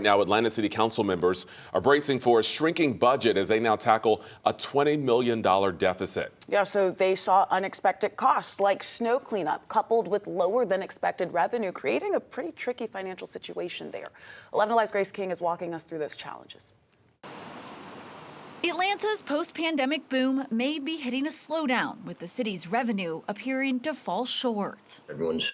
Now, Atlanta City Council members are bracing for a shrinking budget as they now tackle a $20 million deficit. Yeah, so they saw unexpected costs like snow cleanup coupled with lower than expected revenue, creating a pretty tricky financial situation there. 11 Alive's Grace King is walking us through those challenges. Atlanta's post-pandemic boom may be hitting a slowdown, with the city's revenue appearing to fall short. Everyone's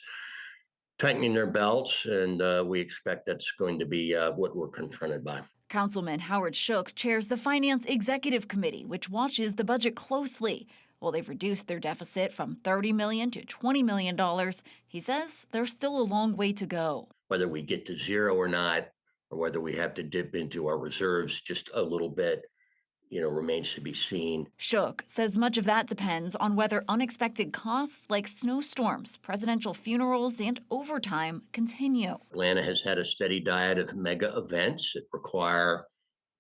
tightening their belts, and we expect that's going to be what we're confronted by. Councilman Howard Shook chairs the Finance Executive Committee, which watches the budget closely. While they've reduced their deficit from $30 million to $20 million, he says there's still a long way to go. Whether we get to zero or not, or whether we have to dip into our reserves just a little bit, remains to be seen. Shook says much of that depends on whether unexpected costs like snowstorms, presidential funerals, and overtime continue. Atlanta has had a steady diet of mega events that require,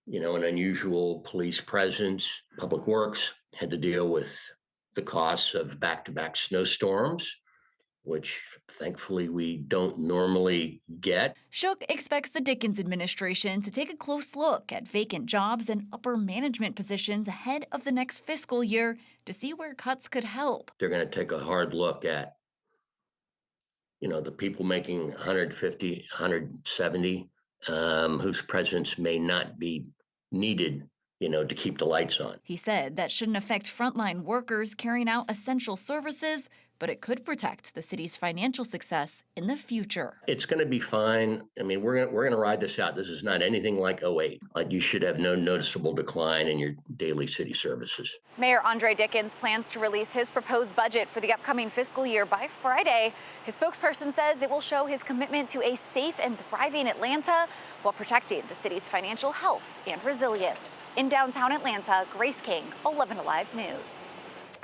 an unusual police presence. Public Works had to deal with the costs of back-to-back snowstorms, which thankfully we don't normally get. Shook expects the Dickens administration to take a close look at vacant jobs and upper management positions ahead of the next fiscal year to see where cuts could help. They're going to take a hard look at, the people making 150, 170, whose presence may not be needed, to keep the lights on. He said that shouldn't affect frontline workers carrying out essential services, but it could protect the city's financial success in the future. It's going to be fine. I mean, we're going to ride this out. This is not anything like 08. You should have no noticeable decline in your daily city services. Mayor Andre Dickens plans to release his proposed budget for the upcoming fiscal year by Friday. His spokesperson says it will show his commitment to a safe and thriving Atlanta while protecting the city's financial health and resilience. In downtown Atlanta, Grace King, 11 Alive News.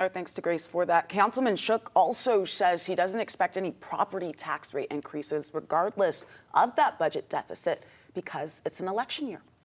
Our thanks to Grace for that. Councilman Shook also says he doesn't expect any property tax rate increases regardless of that budget deficit because it's an election year.